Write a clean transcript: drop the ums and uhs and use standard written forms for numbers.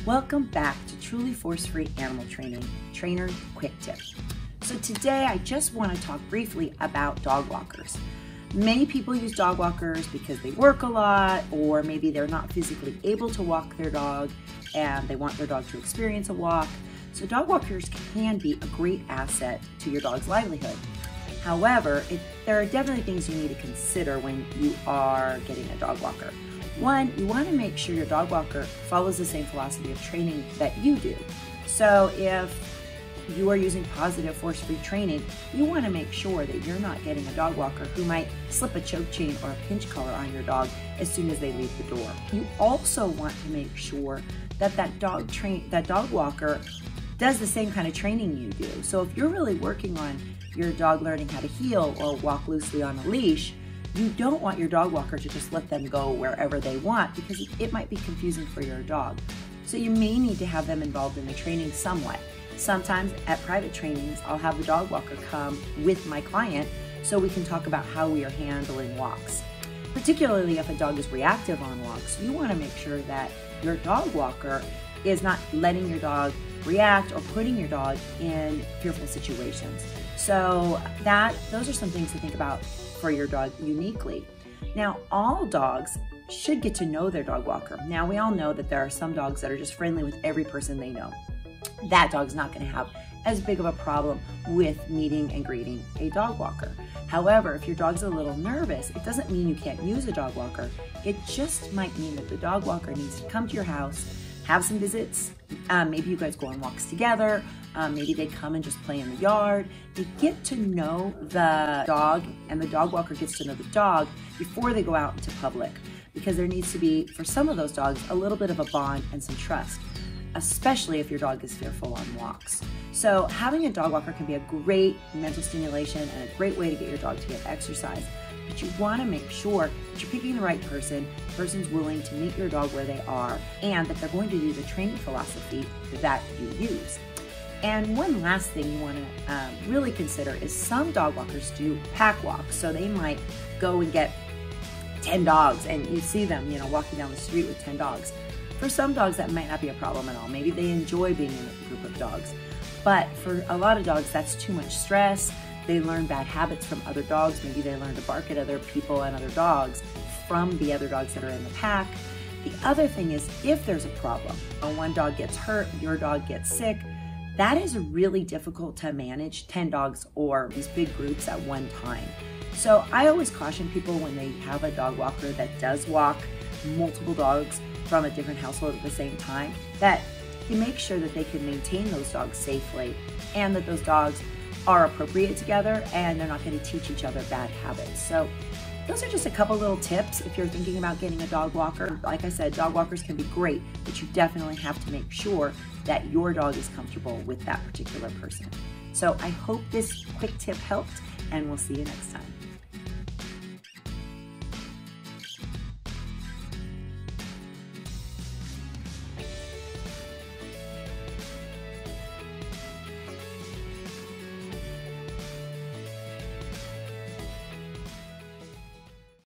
Welcome back to Truly Force-Free Animal Training, Trainer Quick Tip. So today I just want to talk briefly about dog walkers. Many people use dog walkers because they work a lot, or maybe they're not physically able to walk their dog and they want their dog to experience a walk. So dog walkers can be a great asset to your dog's livelihood. However, there are definitely things you need to consider when you are getting a dog walker. One, you want to make sure your dog walker follows the same philosophy of training that you do. So if you are using positive force-free training, you want to make sure that you're not getting a dog walker who might slip a choke chain or a pinch collar on your dog as soon as they leave the door. You also want to make sure that that dog walker does the same kind of training you do. So if you're really working on your dog learning how to heel or walk loosely on a leash, you don't want your dog walker to just let them go wherever they want, because it might be confusing for your dog. So you may need to have them involved in the training somewhat. Sometimes at private trainings, I'll have the dog walker come with my client so we can talk about how we are handling walks. Particularly if a dog is reactive on walks, you want to make sure that your dog walker is not letting your dog react or putting your dog in fearful situations. So those are some things to think about for your dog uniquely. Now, all dogs should get to know their dog walker. Now, we all know that there are some dogs that are just friendly with every person they know. That dog's not going to have as big of a problem with meeting and greeting a dog walker. However, if your dog's a little nervous, it doesn't mean you can't use a dog walker. It just might mean that the dog walker needs to come to your house, have some visits. Maybe you guys go on walks together. Maybe they come and just play in the yard. They get to know the dog, and the dog walker gets to know the dog before they go out into public, because there needs to be, for some of those dogs, a little bit of a bond and some trust, especially if your dog is fearful on walks. So having a dog walker can be a great mental stimulation and a great way to get your dog to get exercise. But you want to make sure that you're picking the right person, the person's willing to meet your dog where they are, and that they're going to do the training philosophy that you use. And one last thing you want to really consider is some dog walkers do pack walks. So they might go and get 10 dogs, and you see them, walking down the street with 10 dogs. For some dogs, that might not be a problem at all. Maybe they enjoy being in a group of dogs. But for a lot of dogs, that's too much stress. They learn bad habits from other dogs. Maybe they learn to bark at other people and other dogs from the other dogs that are in the pack. The other thing is, if there's a problem, one dog gets hurt, your dog gets sick, that is really difficult to manage 10 dogs or these big groups at one time. So I always caution people when they have a dog walker that does walk multiple dogs from a different household at the same time, that you make sure that they can maintain those dogs safely and that those dogs are appropriate together and they're not going to teach each other bad habits. So those are just a couple little tips if you're thinking about getting a dog walker. Like I said, dog walkers can be great, but you definitely have to make sure that your dog is comfortable with that particular person. So I hope this quick tip helped, and we'll see you next time.